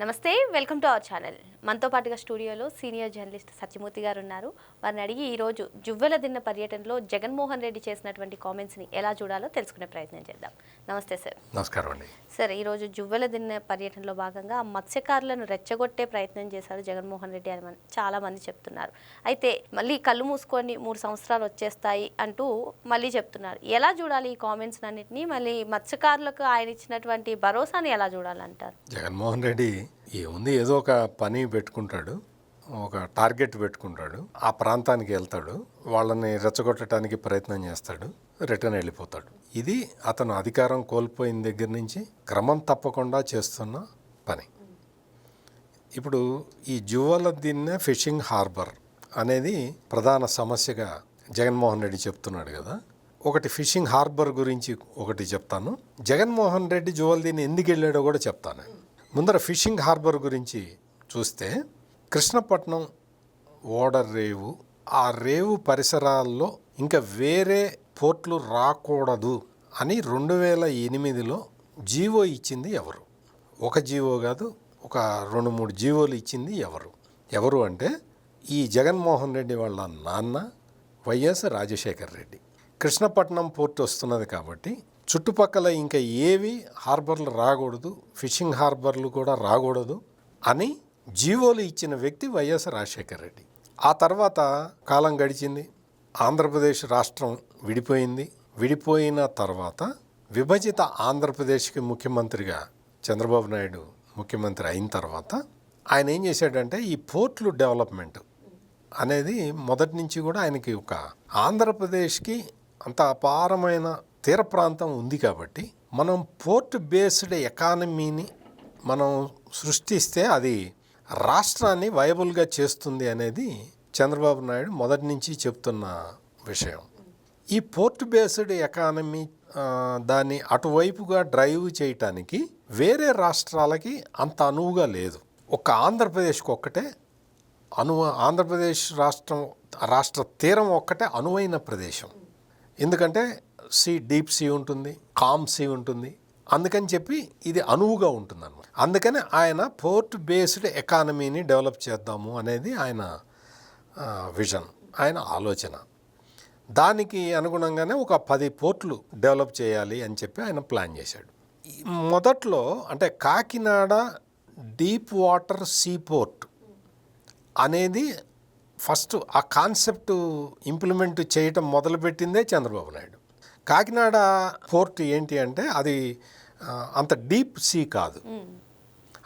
నమస్తే, welcome to our channel. మనతో పాటుగా స్టూడియోలో సీనియర్ జర్నలిస్ట్ సత్యమూర్తి గారు ఉన్నారు. వారిని అడిగి ఈరోజు జువ్వెల దిన్న పర్యటనలో జగన్మోహన్ రెడ్డి చేసినటువంటి కామెంట్స్ని ఎలా చూడాలో తెలుసుకునే ప్రయత్నం చేద్దాం. నమస్తే సార్. నమస్కారం అండి. సార్, ఈరోజు జువ్వెల దిన్న పర్యటనలో భాగంగా మత్స్యకారులను రెచ్చగొట్టే ప్రయత్నం చేశారు జగన్మోహన్ రెడ్డి అని చాలా మంది చెప్తున్నారు. అయితే మళ్ళీ కళ్ళు మూసుకొని 3 సంవత్సరాలు వచ్చేస్తాయి అంటూ మళ్ళీ చెప్తున్నారు. ఎలా చూడాలి ఈ కామెంట్స్ అన్నింటినీ? మళ్ళీ మత్స్యకారులకు ఆయన ఇచ్చినటువంటి భరోసాని ఎలా చూడాలంటారు? జగన్మోహన్ రెడ్డి ఏముంది, ఏదో ఒక పని పెట్టుకుంటాడు, ఒక టార్గెట్ పెట్టుకుంటాడు, ఆ ప్రాంతానికి వెళ్తాడు, వాళ్ళని రెచ్చగొట్టడానికి ప్రయత్నం చేస్తాడు, రిటర్న్ వెళ్ళిపోతాడు. ఇది అతను అధికారం కోల్పోయిన దగ్గర నుంచి క్రమం తప్పకుండా చేస్తున్న పని. ఇప్పుడు ఈ జువ్వెల దిన్నె ఫిషింగ్ హార్బర్ అనేది ప్రధాన సమస్యగా జగన్మోహన్ రెడ్డి చెప్తున్నాడు కదా. ఒకటి ఫిషింగ్ హార్బర్ గురించి ఒకటి చెప్తాను, జగన్మోహన్ రెడ్డి జువ్వెల దిన్నె ఎందుకు వెళ్ళాడో కూడా చెప్తాను. ముందర ఫిషింగ్ హార్బర్ గురించి చూస్తే కృష్ణపట్నం ఓడర్ రేవు, ఆ రేవు పరిసరాల్లో ఇంకా వేరే పోర్ట్లు రాకూడదు అని 2008లో జీవో ఇచ్చింది ఎవరు? ఒక జీవో కాదు, ఒక 2-3 జీవోలు ఇచ్చింది ఎవరు అంటే ఈ జగన్మోహన్ రెడ్డి వాళ్ళ నాన్న వైఎస్ రాజశేఖర్ రెడ్డి. కృష్ణపట్నం పోర్ట్ వస్తున్నది కాబట్టి చుట్టుపక్కల ఇంకా ఏవి హార్బర్లు రాకూడదు, ఫిషింగ్ హార్బర్లు కూడా రాకూడదు అని జీవోలు ఇచ్చిన వ్యక్తి వైఎస్ రాజశేఖర్ రెడ్డి. ఆ తర్వాత కాలం గడిచింది, ఆంధ్రప్రదేశ్ రాష్ట్రం విడిపోయింది. విడిపోయిన తర్వాత విభజిత ఆంధ్రప్రదేశ్కి ముఖ్యమంత్రిగా చంద్రబాబు నాయుడు ముఖ్యమంత్రి అయిన తర్వాత ఆయన ఏం చేశాడంటే ఈ పోర్ట్లు డెవలప్మెంట్ అనేది మొదటి నుంచి కూడా ఆయనకి ఒక ఆంధ్రప్రదేశ్కి అంత అపారమైన తీర ప్రాంతం ఉంది కాబట్టి మనం పోర్ట్ బేస్డ్ ఎకానమీని మనం సృష్టిస్తే అది రాష్ట్రాన్ని వైబుల్గా చేస్తుంది అనేది చంద్రబాబు నాయుడు మొదటి నుంచి చెప్తున్న విషయం. ఈ పోర్ట్ బేస్డ్ ఎకానమీ దాన్ని అటువైపుగా డ్రైవ్ చేయటానికి వేరే రాష్ట్రాలకి అంత అనువుగా లేదు. ఒక ఆంధ్రప్రదేశ్కి ఒక్కటే ఆంధ్రప్రదేశ్ రాష్ట్ర తీరం ఒక్కటే అనువైన ప్రదేశం. ఎందుకంటే డీప్ సీ ఉంటుంది, కామ్ సీ ఉంటుంది, అందుకని చెప్పి ఇది అనువుగా ఉంటుంది అన్నమాట. అందుకని ఆయన పోర్ట్ బేస్డ్ ఎకానమీని డెవలప్ చేద్దాము అనేది ఆయన విజన్, ఆయన ఆలోచన. దానికి అనుగుణంగానే ఒక 10 పోర్ట్లు డెవలప్ చేయాలి అని చెప్పి ఆయన ప్లాన్ చేశాడు. మొదట్లో అంటే Kakinada deep water see port అనేది ఫస్ట్ ఆ కాన్సెప్ట్ ఇంప్లిమెంట్ చేయటం మొదలుపెట్టిందే చంద్రబాబు నాయుడు. కాకినాడ పోర్ట్ ఏంటి అంటే అది అంత డీప్ సీ కాదు,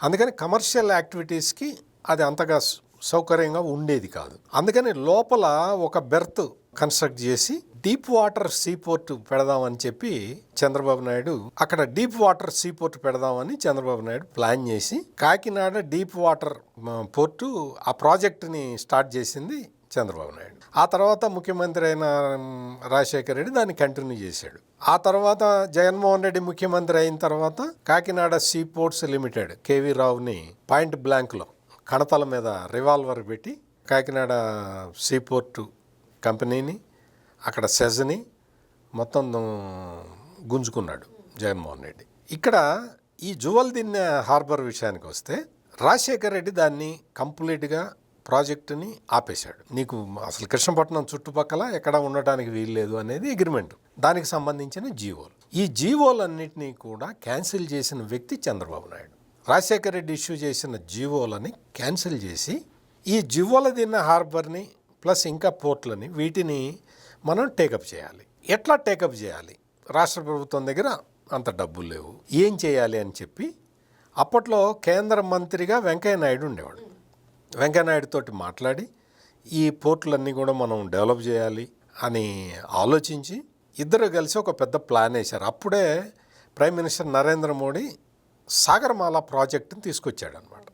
అందుకని కమర్షియల్ యాక్టివిటీస్కి అది అంతగా సౌకర్యంగా ఉండేది కాదు. అందుకని లోపల ఒక బెర్త్ కన్స్ట్రక్ట్ చేసి డీప్ వాటర్ సీ పోర్ట్ పెడదామని చెప్పి చంద్రబాబు నాయుడు అక్కడ డీప్ వాటర్ సీ పోర్ట్ పెడదామని చంద్రబాబు నాయుడు ప్లాన్ చేసి కాకినాడ డీప్ వాటర్ పోర్టు ఆ ప్రాజెక్టుని స్టార్ట్ చేసింది చంద్రబాబు నాయుడు. ఆ తర్వాత ముఖ్యమంత్రి అయిన రాజశేఖర్ రెడ్డి దాన్ని కంటిన్యూ చేశాడు. ఆ తర్వాత జగన్మోహన్ రెడ్డి ముఖ్యమంత్రి అయిన తర్వాత Kakinada sea ports limited KV రావుని పాయింట్ బ్లాంక్లో కణతల మీద రివాల్వర్ పెట్టి కాకినాడ సీ పోర్టు కంపెనీని అక్కడ సెజ్ని మొత్తం గుంజుకున్నాడు జగన్మోహన్ రెడ్డి. ఇక్కడ ఈ జువ్వెల దిన్నె హార్బర్ విషయానికి వస్తే రాజశేఖర్ రెడ్డి దాన్ని కంప్లీట్గా ప్రాజెక్టుని ఆపేశాడు. నీకు అసలు కృష్ణపట్నం చుట్టుపక్కల ఎక్కడ ఉండటానికి వీల్లేదు అనేది అగ్రిమెంట్, దానికి సంబంధించిన జీవోలు. ఈ జీవోలన్నింటినీ కూడా క్యాన్సిల్ చేసిన వ్యక్తి చంద్రబాబు నాయుడు. రాజశేఖర రెడ్డి ఇష్యూ చేసిన జీవోలని క్యాన్సిల్ చేసి ఈ జువ్వెల దిన్నె హార్బర్ని ప్లస్ ఇంకా పోర్ట్లని వీటిని మనం టేకప్ చేయాలి. ఎట్లా టేకప్ చేయాలి? రాష్ట్ర ప్రభుత్వం దగ్గర అంత డబ్బులు లేవు, ఏం చేయాలి అని చెప్పి అప్పట్లో కేంద్ర మంత్రిగా వెంకయ్య నాయుడు ఉండేవాడు. వెంకయ్య నాయుడు తోటి మాట్లాడి ఈ పోర్టులన్నీ కూడా మనం డెవలప్ చేయాలి అని ఆలోచించి ఇద్దరు కలిసి ఒక పెద్ద ప్లాన్ వేశారు. అప్పుడే ప్రైమ్ మినిస్టర్ నరేంద్ర మోడీ సాగర్మాల ప్రాజెక్టుని తీసుకొచ్చాడు అనమాట.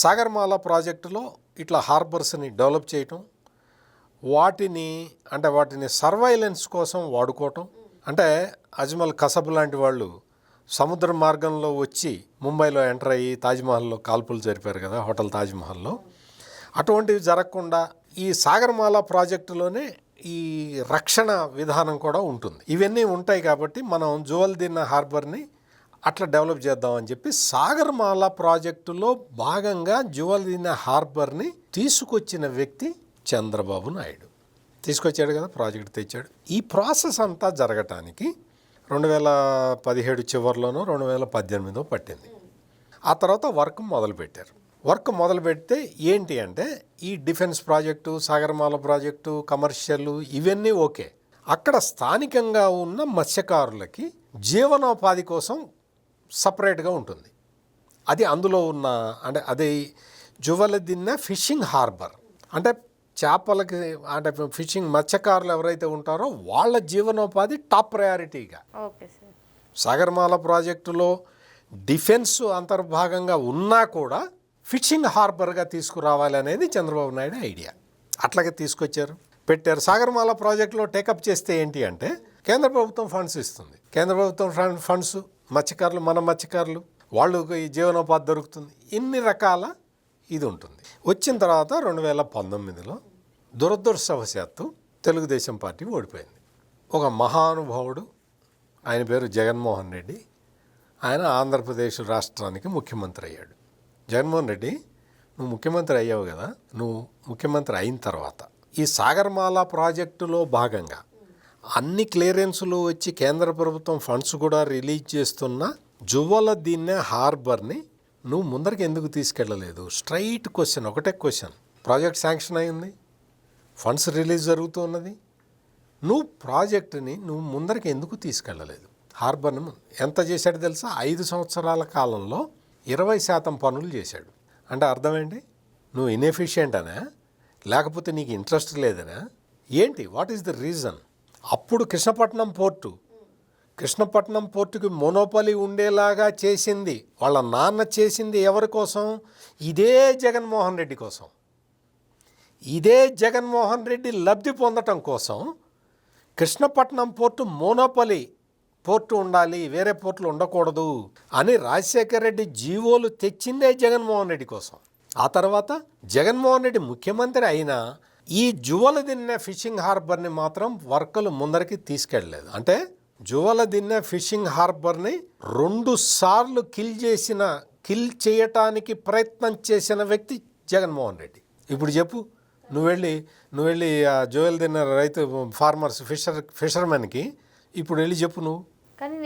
సాగర్మాల ప్రాజెక్టులో ఇట్లా హార్బర్స్ని డెవలప్ చేయటం, వాటిని సర్వైలెన్స్ కోసం వాడుకోవటం. అంటే అజ్మల్ కసబ్ లాంటి వాళ్ళు సముద్ర మార్గంలో వచ్చి ముంబైలో ఎంటర్ అయ్యి తాజ్మహల్లో కాల్పులు జరిపారు కదా, హోటల్ తాజ్మహల్లో. అటువంటివి జరగకుండా ఈ సాగర్మాల ప్రాజెక్టులోనే ఈ రక్షణ విధానం కూడా ఉంటుంది. ఇవన్నీ ఉంటాయి కాబట్టి మనం జువ్వెల దిన్నె హార్బర్ని అట్లా డెవలప్ చేద్దామని చెప్పి సాగర్మాల ప్రాజెక్టులో భాగంగా జువల్దిన్న హార్బర్ని తీసుకొచ్చిన వ్యక్తి చంద్రబాబు నాయుడు. తీసుకొచ్చాడు కదా, ప్రాజెక్ట్ తెచ్చాడు. ఈ ప్రాసెస్ అంతా జరగటానికి 2017 చివరిలోనో 2018 పట్టింది. ఆ తర్వాత వర్క్ మొదలుపెట్టారు. వర్క్ మొదలు పెడితే ఏంటి అంటే ఈ defence project, Sagarmala project, commercial ఇవన్నీ ఓకే. అక్కడ స్థానికంగా ఉన్న మత్స్యకారులకి జీవనోపాధి కోసం సపరేట్గా ఉంటుంది. అది అందులో ఉన్న అంటే అది జువల్దిన్న ఫిషింగ్ హార్బర్. అంటే చేపలకి అంటే ఫిషింగ్ మత్స్యకారులు ఎవరైతే ఉంటారో వాళ్ళ జీవనోపాధి టాప్ ప్రయారిటీగా. Okay sir. సాగర్మాల ప్రాజెక్టులో డిఫెన్స్ అంతర్భాగంగా ఉన్నా కూడా ఫిషింగ్ హార్బర్గా తీసుకురావాలి అనేది చంద్రబాబు నాయుడు ఐడియా. అట్లాగే తీసుకొచ్చారు, పెట్టారు. సాగర్మాల ప్రాజెక్టులో టేకప్ చేస్తే ఏంటి అంటే కేంద్ర ప్రభుత్వం ఫండ్స్ ఇస్తుంది. కేంద్ర ప్రభుత్వం ఫండ్స్ మత్స్యకారులు, మన మత్స్యకారులు వాళ్ళు ఈ జీవనోపాధి దొరుకుతుంది. ఇన్ని రకాల ఇది ఉంటుంది. వచ్చిన తర్వాత 2019లో దురదృష్టవశాత్తు తెలుగుదేశం పార్టీ ఓడిపోయింది. ఒక మహానుభావుడు, ఆయన పేరు జగన్మోహన్ రెడ్డి. ఆయన ఆంధ్రప్రదేశ్ రాష్ట్రానికి ముఖ్యమంత్రి అయ్యాడు. జగన్మోహన్ రెడ్డి, నువ్వు ముఖ్యమంత్రి అయ్యావు కదా, నువ్వు ముఖ్యమంత్రి అయిన తర్వాత ఈ సాగర్మాల ప్రాజెక్టులో భాగంగా అన్ని క్లియరెన్సులు వచ్చి కేంద్ర ప్రభుత్వం ఫండ్స్ కూడా రిలీజ్ చేస్తున్న జువల్దిన్న హార్బర్ని నువ్వు ముందరికి ఎందుకు తీసుకెళ్ళలేదు? స్ట్రైట్ క్వశ్చన్, ఒకటే క్వశ్చన్. ప్రాజెక్ట్ శాంక్షన్ అయింది, ఫండ్స్ రిలీజ్ జరుగుతూ ఉన్నది, నువ్వు ప్రాజెక్టుని నువ్వు ముందరికి ఎందుకు తీసుకెళ్ళలేదు? హార్బర్ని ఎంత చేశాడు తెలుసా? 5 సంవత్సరాల కాలంలో 20% పనులు చేశాడు. అంటే అర్థం ఏంటి? నువ్వు ఇన్ఎఫిషియెంట్ అనా, లేకపోతే నీకు ఇంట్రెస్ట్ లేదనా ఏంటి? What is the reason? అప్పుడు కృష్ణపట్నం పోర్టుకి మోనోపలి ఉండేలాగా చేసింది వాళ్ళ నాన్న. చేసింది ఎవరి కోసం? ఇదే జగన్మోహన్ రెడ్డి కోసం. ఇదే జగన్మోహన్ రెడ్డి లబ్ధి పొందటం కోసం కృష్ణపట్నం పోర్టు మోనోపలి పోర్టు ఉండాలి, వేరే పోర్టులు ఉండకూడదు అని రాజశేఖర్ రెడ్డి జీవోలు తెచ్చిందే జగన్మోహన్ రెడ్డి కోసం. ఆ తర్వాత జగన్మోహన్ రెడ్డి ముఖ్యమంత్రి అయినా ఈ జువల్దిన్న ఫిషింగ్ హార్బర్ని మాత్రం వర్కులు ముందరికి తీసుకెళ్ళలేదు. అంటే జువల్దిన్న ఫిషింగ్ హార్బర్ని 2 సార్లు కిల్ చేయటానికి ప్రయత్నం చేసిన వ్యక్తి జగన్మోహన్ రెడ్డి. ఇప్పుడు చెప్పు, నువ్వు వెళ్ళి ఆ జువల్దిన్న రైతు ఫార్మర్స్ ఫిషర్మెన్కి ఇప్పుడు వెళ్ళి చెప్పు నువ్వు. కానీ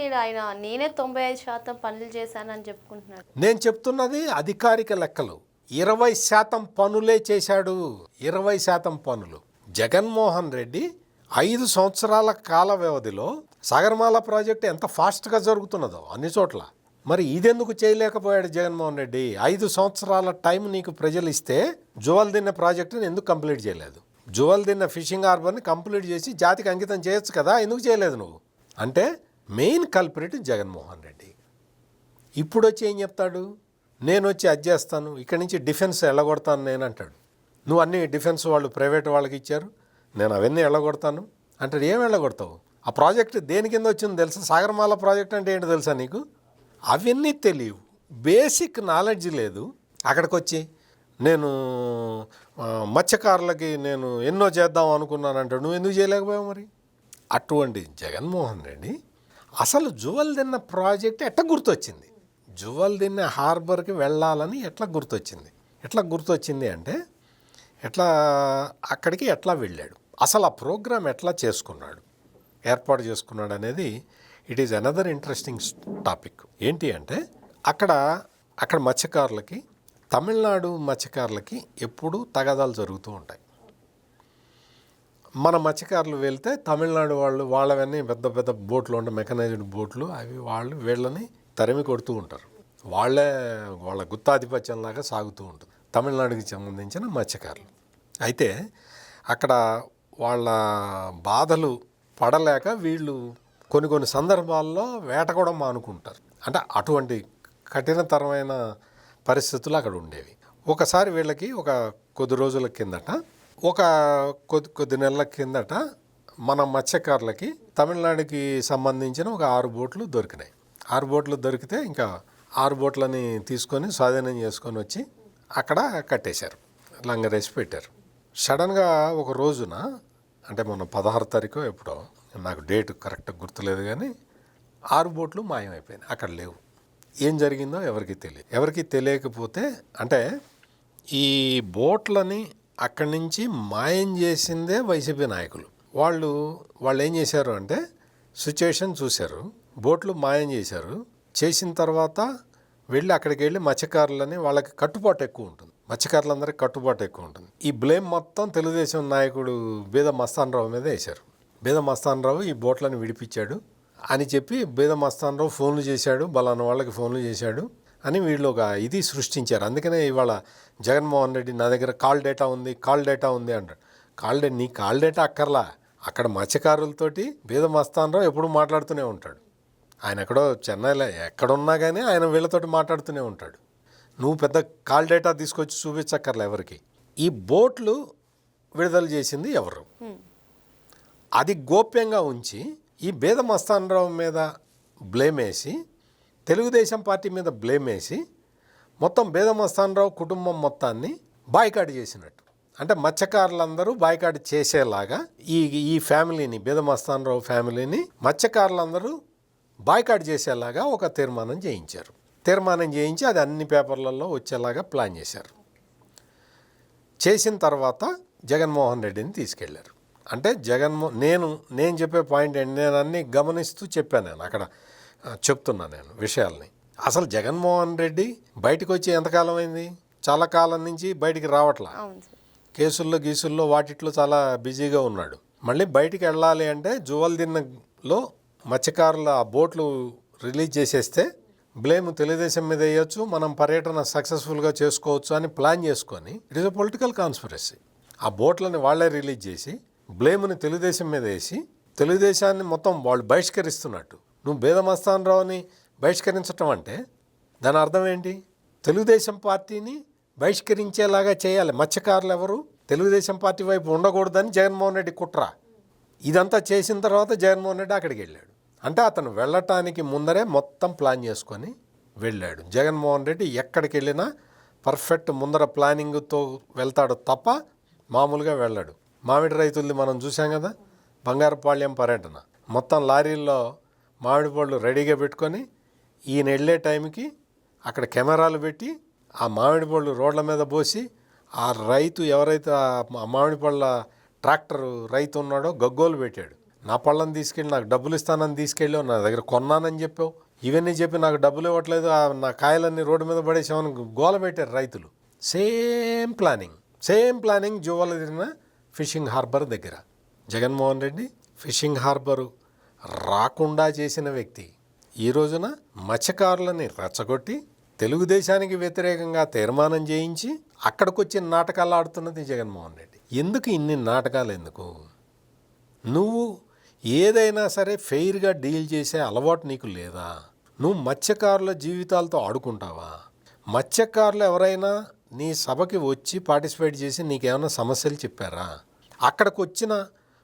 నేనే 95% పనులు చేశానని చెప్పుకుంటున్నాడు. నేను చెప్తున్నది అధికారిక లెక్కలు. 20% పనులే చేశాడు. 20% పనులు. జగన్మోహన్ రెడ్డి 5 సంవత్సరాల కాల వ్యవధిలో సాగర్మాల ప్రాజెక్టు ఎంత ఫాస్ట్గా జరుగుతున్నదో అన్ని చోట్ల, మరి ఇదెందుకు చేయలేకపోయాడు జగన్మోహన్ రెడ్డి? 5 సంవత్సరాల టైం నీకు ప్రజలు ఇస్తే జువల్దిన్న ప్రాజెక్టుని ఎందుకు కంప్లీట్ చేయలేదు? జువల్దిన్న ఫిషింగ్ హార్బర్ని కంప్లీట్ చేసి జాతికి అంకితం చేయొచ్చు కదా, ఎందుకు చేయలేదు నువ్వు? అంటే మెయిన్ కల్ప్రిట్ జగన్మోహన్ రెడ్డి. ఇప్పుడు వచ్చి ఏం చెప్తాడు? నేను వచ్చి అది చేస్తాను, ఇక్కడి నుంచి డిఫెన్స్ ఎల్లగొడతాను నేను అంటాడు. నువ్వు అన్ని డిఫెన్స్ వాళ్ళు ప్రైవేట్ వాళ్ళకి ఇచ్చారు, నేను అవన్నీ ఎల్లగొడతాను అంటాడు. ఏం ఎల్లగొడతావు? ఆ ప్రాజెక్ట్ దేని కింద వచ్చిందో తెలుసా? సాగర్మాల ప్రాజెక్ట్ అంటే ఏంటో తెలుసా నీకు? అవన్నీ తెలియవు, బేసిక్ నాలెడ్జ్ లేదు. అక్కడికి వచ్చి నేను మత్స్యకారులకి నేను ఎన్నో చేద్దాం అనుకున్నాను అంటాడు. నువ్వు ఎందుకు చేయలేకపోయావు మరి? అటువంటి జగన్మోహన్ రెడ్డి అసలు జువల్దిన్న ప్రాజెక్ట్ ఎట్లా గుర్తొచ్చింది? జువల్దిన్న హార్బర్కి వెళ్ళాలని ఎట్లా గుర్తొచ్చింది అంటే అక్కడికి ఎట్లా వెళ్ళాడు, అసలు ఆ ప్రోగ్రామ్ ఎట్లా ఏర్పాటు చేసుకున్నాడు అనేది it is another interesting topic. ఏంటి అంటే అక్కడ మత్స్యకారులకి, తమిళనాడు మత్స్యకారులకి ఎప్పుడూ తగాదాలు జరుగుతూ ఉంటాయి. మన మత్స్యకారులు వెళ్తే తమిళనాడు వాళ్ళవన్నీ పెద్ద పెద్ద బోట్లు ఉంటాయి, మెకనైజ్డ్ బోట్లు, అవి వీళ్ళని తరిమి కొడుతూ ఉంటారు. వాళ్ళ గుత్తాధిపత్యంలాగా సాగుతూ ఉంటుంది తమిళనాడుకి సంబంధించిన మత్స్యకారులు. అయితే అక్కడ వాళ్ళ బాధలు పడలేక వీళ్ళు కొన్ని సందర్భాల్లో వేట కూడా మానుకుంటారు. అంటే అటువంటి కఠినతరమైన పరిస్థితులు అక్కడ ఉండేవి. ఒకసారి వీళ్ళకి కొద్ది రోజుల కిందట కొద్ది నెలల కిందట మన మత్స్యకారులకి తమిళనాడుకి సంబంధించిన 6 బోట్లు దొరికినాయి. 6 బోట్లు దొరికితే ఇంకా 6 బోట్లని తీసుకొని స్వాధీనం చేసుకొని వచ్చి అక్కడ కట్టేశారు, లంగరేసి పెట్టారు. సడన్గా ఒక రోజున, అంటే మొన్న 16 తారీఖు ఎప్పుడో, నాకు డేట్ కరెక్ట్గా గుర్తులేదు, కానీ 6 బోట్లు మాయమైపోయినాయి, అక్కడ లేవు. ఏం జరిగిందో ఎవరికి తెలియకపోతే అంటే ఈ బోట్లని అక్కడి నుంచి మాయం చేసిందే వైసీపీ నాయకులు. వాళ్ళు ఏం చేశారు అంటే సిచ్యుయేషన్ చూశారు, బోట్లు మాయం చేసిన తర్వాత అక్కడికి వెళ్ళి మత్స్యకారులని వాళ్ళకి కట్టుబాటు ఎక్కువ ఉంటుంది, మత్స్యకారులందరికీ కట్టుబాటు ఎక్కువ ఉంటుంది. ఈ బ్లేమ్ మొత్తం తెలుగుదేశం నాయకుడు బీద మస్తానరావు మీద వేశారు. బీద మస్తానరావు ఈ బోట్లను విడిపించాడు అని చెప్పి బీద మస్తానరావు ఫోన్లు చేశాడు, బలానా వాళ్ళకి ఫోన్లు చేశాడు అని వీళ్ళు ఒక ఇది సృష్టించారు. అందుకనే ఇవాళ జగన్మోహన్ రెడ్డి నా దగ్గర కాల్ డేటా ఉంది అంటాడు. నీ కాల్ డేటా అక్కర్లా, అక్కడ మత్స్యకారులతోటి బీద మస్తానరావు ఎప్పుడు మాట్లాడుతూనే ఉంటాడు. ఆయన ఎక్కడో చెన్నైలో ఎక్కడున్నా కానీ ఆయన వీళ్ళతోటి మాట్లాడుతూనే ఉంటాడు. నువ్వు పెద్ద కాల్ డేటా తీసుకొచ్చి చూపించక్కర్లే ఎవరికి. ఈ బోట్లు విడుదల చేసింది ఎవరు, అది గోప్యంగా ఉంచి ఈ బీద మస్తానరావు మీద బ్లేమ్ వేసి, తెలుగుదేశం పార్టీ మీద బ్లేమ్ వేసి మొత్తం బీద మస్తానరావు కుటుంబం మొత్తాన్ని బాయ్కాట్ చేసినట్టు. అంటే మత్స్యకారులందరూ బాయ్కాట్ చేసేలాగా ఈ ఫ్యామిలీని, బీద మస్తానరావు ఫ్యామిలీని మత్స్యకారులందరూ బాయ్కాట్ చేసేలాగా ఒక తీర్మానం చేయించి అది అన్ని పేపర్లలో వచ్చేలాగా ప్లాన్ చేశారు. చేసిన తర్వాత జగన్మోహన్ రెడ్డిని తీసుకెళ్లారు. అంటే నేను చెప్పే పాయింట్ ఏంటి, నేను అన్నీ గమనిస్తూ చెప్పాను, అక్కడ చెప్తున్నాను నేను విషయాల్ని. అసలు జగన్మోహన్ రెడ్డి బయటకు వచ్చి ఎంతకాలం అయింది? చాలా కాలం నుంచి బయటికి రావట్లా, కేసుల్లో వాటిట్లో చాలా బిజీగా ఉన్నాడు. మళ్ళీ బయటికి వెళ్ళాలి అంటే జువల్దిన్నలో మత్స్యకారుల బోట్లు రిలీజ్ చేసేస్తే బ్లేమ్ తెలుగుదేశం మీద వేయచ్చు, మనం పర్యటన సక్సెస్ఫుల్గా చేసుకోవచ్చు అని ప్లాన్ చేసుకొని it is a political conspiracy. ఆ బోట్లని వాళ్ళే రిలీజ్ చేసి బ్లేమ్ని తెలుగుదేశం మీద వేసి తెలుగుదేశాన్ని మొత్తం వాళ్ళు బహిష్కరిస్తున్నట్టు. నువ్వు బీద మస్తానరావుని బహిష్కరించటం అంటే దాని అర్థం ఏంటి? తెలుగుదేశం పార్టీని బహిష్కరించేలాగా చేయాలి. మత్స్యకారులు ఎవరు తెలుగుదేశం పార్టీ వైపు ఉండకూడదని జగన్మోహన్ రెడ్డి కుట్ర. ఇదంతా చేసిన తర్వాత జగన్మోహన్ రెడ్డి అక్కడికి వెళ్ళాడు. అంటే అతను వెళ్ళటానికి ముందరే మొత్తం ప్లాన్ చేసుకొని వెళ్ళాడు. జగన్మోహన్ రెడ్డి ఎక్కడికి వెళ్ళినా పర్ఫెక్ట్ ముందర ప్లానింగ్తో వెళ్తాడు తప్ప మామూలుగా వెళ్ళాడు. మామిడి రైతులది మనం చూసాం కదా, బంగారపాళ్యం పర్యటన, మొత్తం లారీల్లో మామిడి పళ్ళు రెడీగా పెట్టుకొని ఈయన వెళ్ళే టైంకి అక్కడ కెమెరాలు పెట్టి ఆ మామిడి పళ్ళు రోడ్ల మీద పోసి ఆ రైతు ఎవరైతే ఆ మామిడి పళ్ళ ట్రాక్టర్ రైతు ఉన్నాడో గగ్గోలు పెట్టాడు. నా పళ్ళని తీసుకెళ్ళి నాకు డబ్బులు ఇస్తానని తీసుకెళ్ళావు, నా దగ్గర కొన్నానని చెప్పావు, ఇవన్నీ చెప్పి నాకు డబ్బులు ఇవ్వట్లేదు, నా కాయలన్నీ రోడ్డు మీద పడేసామని గోల పెట్టారు రైతులు. సేమ్ ప్లానింగ్ జువల్దిన్న ఫిషింగ్ హార్బర్ దగ్గర. జగన్మోహన్ రెడ్డి ఫిషింగ్ హార్బరు రాకుండా చేసిన వ్యక్తి. ఈ రోజున మత్స్యకారులని రెచ్చగొట్టి తెలుగుదేశానికి వ్యతిరేకంగా తీర్మానం చేయించి అక్కడికొచ్చి నాటకాలు ఆడుతున్నది జగన్మోహన్ రెడ్డి. ఎందుకు ఇన్ని నాటకాలు ఎందుకు? నువ్వు ఏదైనా సరే ఫెయిర్గా డీల్ చేసే అలవాటు నీకు లేదా? నువ్వు మత్స్యకారుల జీవితాలతో ఆడుకుంటావా? మత్స్యకారులు ఎవరైనా నీ సభకి వచ్చి పార్టిసిపేట్ చేసి నీకేమైనా సమస్యలు చెప్పారా? అక్కడికి వచ్చిన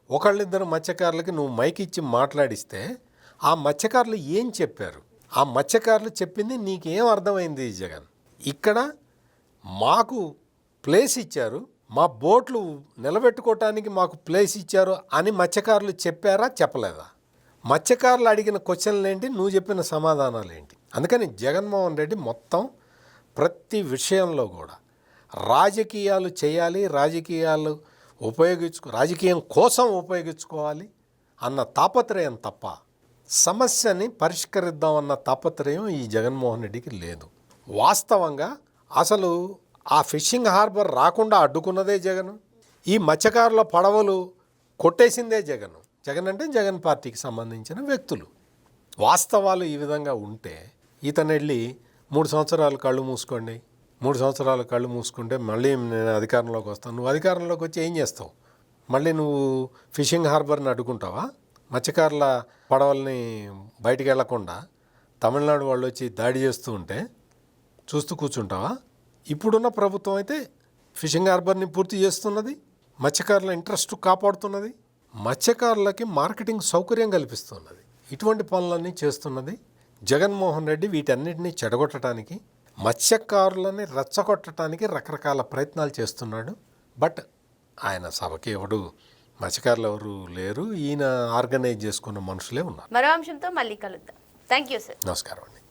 ఒకళ్ళిద్దరు మత్స్యకారులకి నువ్వు మైక్ ఇచ్చి మాట్లాడిస్తే ఆ మత్స్యకారులు ఏం చెప్పారు? ఆ మత్స్యకారులు చెప్పింది నీకేం అర్థమైంది? జగన్ ఇక్కడ మాకు ప్లేస్ ఇచ్చారు, మా బోట్లు నిలబెట్టుకోవటానికి మాకు ప్లేస్ ఇచ్చారు అని మత్స్యకారులు చెప్పారా, చెప్పలేదా? మత్స్యకారులు అడిగిన క్వశ్చన్లు ఏంటి, నువ్వు చెప్పిన సమాధానాలు ఏంటి? అందుకని జగన్మోహన్ రెడ్డి మొత్తం ప్రతి విషయంలో కూడా రాజకీయాలు చేయాలి, రాజకీయం కోసం ఉపయోగించుకోవాలి అన్న తాపత్రయం తప్ప సమస్యని పరిష్కరిద్దామన్న తాపత్రయం ఈ జగన్మోహన్ రెడ్డికి లేదు. వాస్తవంగా అసలు ఆ ఫిషింగ్ హార్బర్ రాకుండా అడ్డుకున్నదే జగన్. ఈ మత్స్యకారుల పడవలు కొట్టేసిందే జగన్. జగన్ అంటే జగన్ పార్టీకి సంబంధించిన వ్యక్తులు. వాస్తవాలు ఈ విధంగా ఉంటే ఇతను వెళ్ళి 3 సంవత్సరాలు కళ్ళు మూసుకోండి, 3 సంవత్సరాలు కళ్ళు మూసుకుంటే మళ్ళీ నేను అధికారంలోకి వస్తాను. నువ్వు అధికారంలోకి వచ్చి ఏం చేస్తావు? మళ్ళీ నువ్వు ఫిషింగ్ హార్బర్ని అడ్డుకుంటావా? మత్స్యకారుల పడవల్ని బయటికి వెళ్లకుండా తమిళనాడు వాళ్ళు వచ్చి దాడి చేస్తూ ఉంటే చూస్తూ కూర్చుంటావా? ఇప్పుడున్న ప్రభుత్వం అయితే ఫిషింగ్ హార్బర్ని పూర్తి చేస్తున్నది, మత్స్యకారుల ఇంట్రెస్ట్ కాపాడుతున్నది, మత్స్యకారులకి మార్కెటింగ్ సౌకర్యం కల్పిస్తున్నది. ఇటువంటి పనులన్నీ చేస్తున్నది జగన్మోహన్ రెడ్డి. వీటన్నిటినీ చెడగొట్టడానికి, మత్స్యకారులని రెచ్చగొట్టడానికి రకరకాల ప్రయత్నాలు చేస్తున్నాడు. బట్ ఆయన సభకి మత్స్యకారులు ఎవరు లేరు, ఈయన ఆర్గనైజ్ చేసుకున్న మనుషులే ఉన్నారు. మరో అంశంతో మళ్ళీ కలుద్దాం. Thank you sir. నమస్కారం అండి.